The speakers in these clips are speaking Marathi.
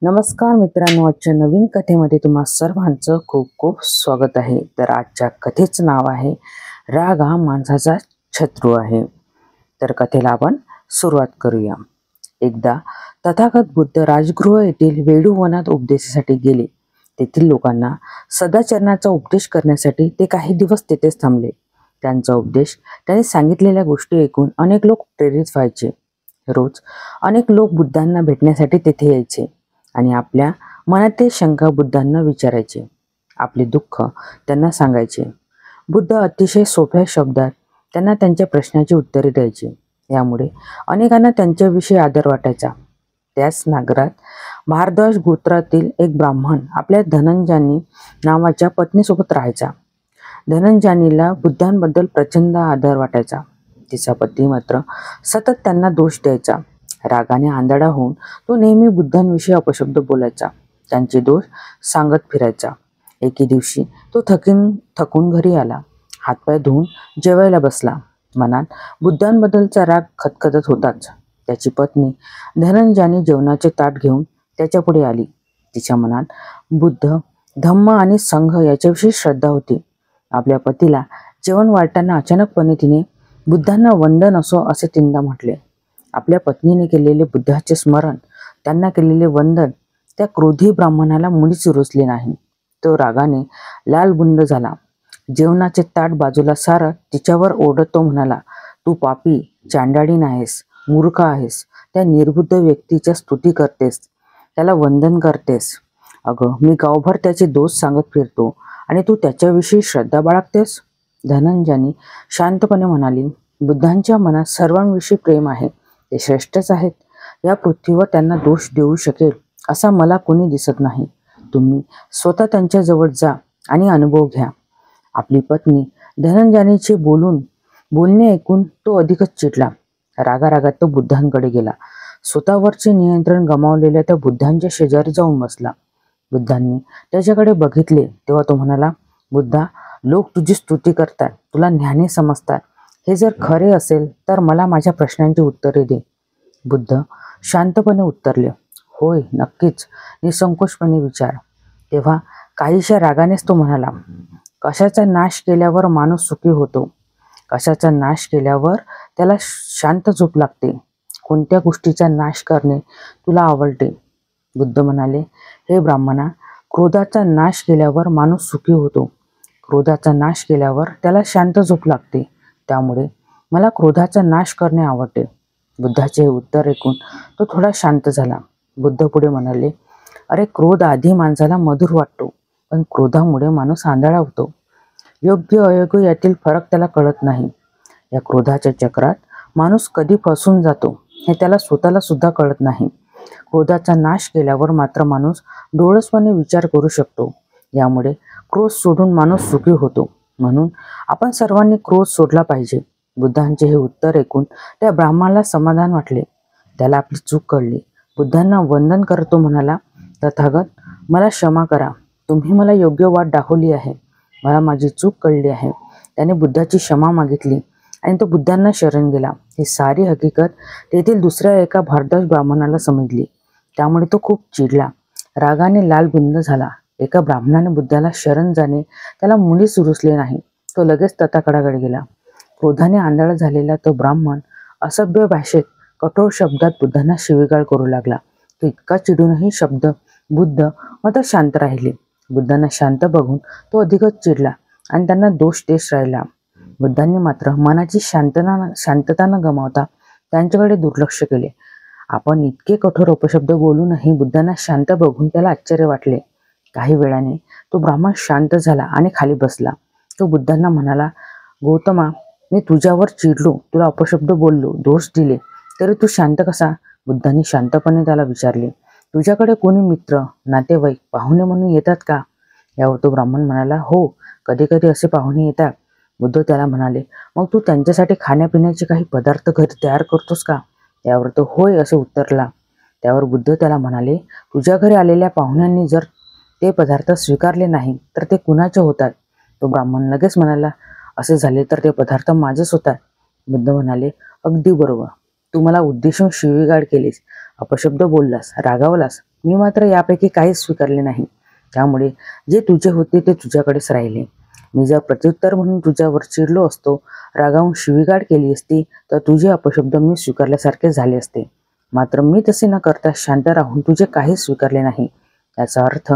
नमस्कार मित्रांनो, आजच्या नवीन कथेमध्ये तुम्हा सर्वांचं खूप खूप स्वागत आहे। तर आजच्या कथेचं नाव आहे राग हा माणसाचा शत्रू आहे। तर कथेला आपण सुरुवात करूया। एकदा तथागत बुद्ध राजगृह येथील वेडूवनात उपदेशासाठी गेले। तेथील लोकांना सदाचरणाचा उपदेश करण्यासाठी ते काही दिवस तेथेच थांबले। त्यांचा उपदेश, त्यांनी सांगितलेल्या गोष्टी ऐकून अनेक लोक प्रेरित व्हायचे। रोज अनेक लोक बुद्धांना भेटण्यासाठी तेथे यायचे आणि आपल्या मनातील शंका बुद्धांना विचारायचे, आपले दुःख त्यांना सांगायचे। बुद्ध अतिशय सोप्या शब्दात त्यांना त्यांच्या प्रश्नाची उत्तरे द्यायचे। यामुळे अनेकांना त्यांच्याविषयी आदर वाटायचा। त्याच नगरात भारद्वाज गोत्रातील एक ब्राह्मण आपल्या धनंजयानी नावाच्या पत्नीसोबत राहायचा। धनंजयानीला बुद्धांबद्दल प्रचंड आदर वाटायचा। तिचा पती मात्र सतत त्यांना दोष द्यायचा। रागाने आंधळा होऊन तो नेहमी बुद्धांविषयी अपशब्द बोलायचा, त्यांचे दोष सांगत फिरायचा। एके दिवशी तो थकून घरी आला, हातपाय धुवून जेवायला बसला। मनात बुद्धांबद्दलचा राग खदखदत होताच। त्याची पत्नी धनंजयानी जेवणाचे ताट घेऊन त्याच्यापुढे आली। तिच्या मनात बुद्ध, धम्म आणि संघ याच्याविषयी श्रद्धा होती। आपल्या पतीला जेवण वाढताना अचानकपणे तिने बुद्धांना वंदन असो असे तीनदा म्हटले। आपल्या पत्नीने केलेले बुद्धाचे स्मरण, त्यांना केलेले वंदन त्या क्रोधी ब्राह्मणाला मुळीच रुचले नाही। तो रागाने लालबुंद झाला। जेवणाचे ताट बाजूला सारत तिच्यावर ओरडत तो म्हणाला, तू पापी, चांडाळीन आहेस, मूर्ख आहेस, त्या निर्बुद्ध व्यक्तीच्या स्तुती करतेस, त्याला वंदन करतेस। अगं, मी गावभर त्याचे दोष सांगत फिरतो आणि तू त्याच्याविषयी श्रद्धा बाळगतेस। धनंजयानी शांतपणे म्हणाली, बुद्धांच्या मनात सर्वांविषयी प्रेम आहे, ते श्रेष्ठच आहेत। या पृथ्वीवर त्यांना दोष देऊ शकेल असा मला कोणी दिसत नाही। तुम्ही स्वतः त्यांच्या जवळ जा आणि अनुभव घ्या। आपली पत्नी धनंजयानीचे बोलणे ऐकून तो अधिकच चिडला। रागारागात तो बुद्धांकडे गेला। स्वतःवरचे नियंत्रण गमावलेल्या त्या बुद्धांच्या शेजारी जाऊन बसला। बुद्धांनी त्याच्याकडे बघितले तेव्हा तो म्हणाला, बुद्धा, लोक तुझी स्तुती करतात, तुला ज्ञानी समजतात। हे जर खरे असेल तर मला माझ्या प्रश्नांची उत्तरे दे। बुद्ध शांतपणे उत्तरले, होय, नक्कीच, निसंकोचपणे विचार। तेव्हा काहीशा रागानेच तो म्हणाला, कशाचा नाश केल्यावर माणूस सुखी होतो? कशाचा नाश केल्यावर त्याला शांत झोप लागते? कोणत्या गोष्टीचा नाश करणे तुला आवडते? बुद्ध म्हणाले, हे ब्राह्मणा, क्रोधाचा नाश केल्यावर माणूस सुखी होतो। क्रोधाचा नाश केल्यावर त्याला शांत झोप लागते, त्यामुळे मला क्रोधाचा नाश करणे आवडते। बुद्धाचे हे उत्तर ऐकून तो थोडा शांत झाला। बुद्ध पुढे म्हणाले, अरे, क्रोध आधी माणसाला मधुर वाटतो, पण क्रोधामुळे माणूस आंधळा होतो। योग्य अयोग्य यातील फरक त्याला कळत नाही। या क्रोधाच्या चक्रात माणूस कधी फसून जातो हे त्याला स्वतःला सुद्धा कळत नाही। क्रोधाचा नाश केल्यावर मात्र माणूस डोळसपणे विचार करू शकतो। यामुळे क्रोध सोडून माणूस सुखी होतो। म्हणून आपण सर्वांनी क्रोध सोडला पाहिजे। बुद्धांचे हे उत्तर ऐकून त्या ब्राह्मणाला समाधान वाटले, त्याला आपली चूक कळली। बुद्धांना वंदन करतो म्हणाला, तथागत, मला क्षमा करा, तुम्ही मला योग्य वाट दाखवली आहे, मला माझी चूक कळली आहे। त्याने बुद्धाची क्षमा मागितली आणि तो बुद्धांना शरण गेला। ही सारी हकीकत तेथील दुसऱ्या एका भारद्वाज ब्राह्मणाला समजली, त्यामुळे तो खूप चिडला, रागाने लालबुंद झाला। एका ब्राह्मणाने बुद्धाला शरण जाणे त्याला मुळीच रुचले नाही। तो लगेच तथागताकडे गेला। क्रोधाने आंधळा झालेला तो ब्राह्मण असभ्य भाषेत कठोर शब्दात बुद्धांना शिवीगाळ करू लागला। तो इतका चिडूनही बुद्ध मात्र शांत राहिले। बुद्धांना शांत बघून तो अधिकच चिडला आणि त्यांना दोष देत राहिला। बुद्धांनी मात्र मनाची शांतता न गमावता त्यांच्याकडे दुर्लक्ष केले। आपण इतके कठोर अपशब्द बोलूनही बुद्धांना शांत बघून त्याला आश्चर्य वाटले। काही वेळाने तो ब्राह्मण शांत झाला आणि खाली बसला। तो बुद्धांना म्हणाला, गौतमा, मी तुझ्यावर चिडलो, तुला अपशब्द बोललो, दोष दिले, तरी तू शांत कसा? बुद्धांनी शांतपणे त्याला विचारले, तुझ्याकडे कोणी मित्र, नातेवाईक, पाहुणे म्हणून येतात का? यावर तो ब्राह्मण म्हणाला, हो, कधी कधी असे पाहुणे येतात। बुद्ध त्याला म्हणाले, मग तू त्यांच्यासाठी खाण्यापिण्याचे काही पदार्थ घरी तयार करतोस का? यावर तो होय असे उत्तरला। त्यावर बुद्ध त्याला म्हणाले, तुझ्या घरी आलेल्या पाहुण्यांनी जर ते पदार्थ स्वीकारले नाही तर ते कुणाचे होतात? तो ब्राह्मण लगेच म्हणाला, असे झाले तर ते पदार्थ माझेच होतात। बुद्ध म्हणाले, अगदी बरोबर, तू मला उद्देशून शिवीगाळ केलीस, अपशब्द बोललास, रागावलास, मी मात्र यापैकी काहीच स्वीकारले नाही. त्यामुळे जे तुझे होते ते तुझ्याकडेच राहिले. मी जर प्रत्युत्तर म्हणून तुझ्यावर चिडलो असतो, रागावून शिवीगाळ केली असती, तर तुझे अपशब्द मी स्वीकारल्यासारखे झाले असते. मात्र मी तसे न करता शांत राहून तुझे काहीच स्वीकारले नाही. याचा अर्थ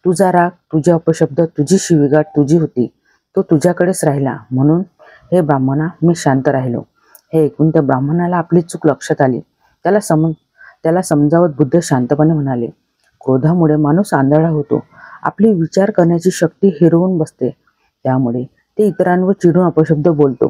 तुझा राग, तुझे अपशब्द, तुझी शिवीगाळ तुझी होती, तो तुझ्याकडेच राहिला. म्हणून हे ब्राह्मणा, मी शांत राहिलो. हे ऐकून त्या ब्राह्मणाला आपली चूक लक्षात आली. त्याला समजावत बुद्ध शांतपणे म्हणाले, क्रोधामुळे माणूस आंधळा होतो. आपली विचार करण्याची शक्ती हिरवून बसते. त्यामुळे ते इतरांवर चिडून अपशब्द बोलतो,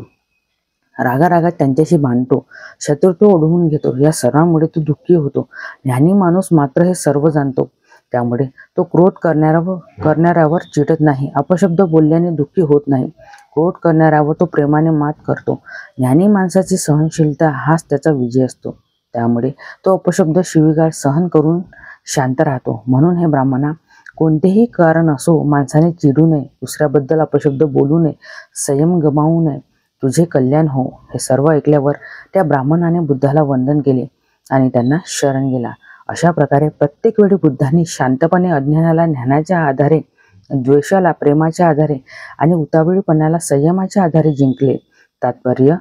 रागारागात त्यांच्याशी भांडतो, शत्रुत्व ओढवून घेतो. या सर्वांमुळे तो दुःखी होतो. ज्ञानी माणूस मात्र हे सर्व जाणतो. त्यामुळे तो क्रोध करणाऱ्यावर चिडत नाही, अपशब्द बोलल्याने दुःखी होत नाही. क्रोध करणाऱ्यावर तो प्रेमाने मात करतो. ज्ञानी माणसाची सहनशीलता हाच त्याचा विजय असतो. त्यामुळे तो अपशब्द, शिवीगाळ सहन करून शांत राहतो. म्हणून हे ब्राह्मणा, कोणतेही कारण असो, माणसाने चिडू नये, दुसऱ्याबद्दल अपशब्द बोलू नये, संयम गमावू नये. तुझे कल्याण हो. हे सर्व ऐकल्यावर त्या ब्राह्मणाने बुद्धाला वंदन केले आणि त्यांना शरण गेला. अशा प्रकारे प्रत्येक वेळी बुद्धांनी शांतपणे अज्ञानाला ज्ञानाच्या आधारे, द्वेषाला प्रेमाच्या आधारे आणि उतावीळपणाला संयमाच्या आधारे जिंकले. तात्पर्य,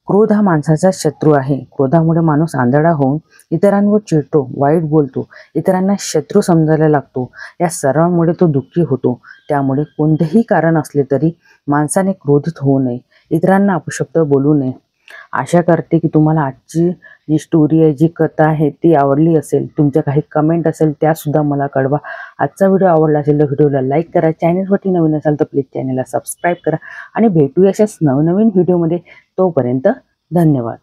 क्रोध हा माणसाचा शत्रू आहे. क्रोधामुळे माणूस आंधळा होऊन इतरांवर चिडतो, वाईट बोलतो, इतरांना शत्रू समजायला लागतो. या सर्वांमुळे तो दुःखी होतो. त्यामुळे कोणतेही कारण असले तरी माणसाने क्रोधित होऊ नये, इतरांना अपशब्द बोलू नये. आशा करते की तुम्हाला आजची जी स्टोरी आहे, जी कथा आहे, ती आवडली असेल. तुमच्या काही कमेंट असेल त्यासुद्धा मला कळवा. आजचा व्हिडिओ आवडला असेल तर व्हिडिओला लाईक करा. चॅनलवरती नवीन असाल तर प्लीज चॅनलला सबस्क्राईब करा आणि भेटूया अशाच नवनवीन व्हिडिओमध्ये. तोपर्यंत धन्यवाद.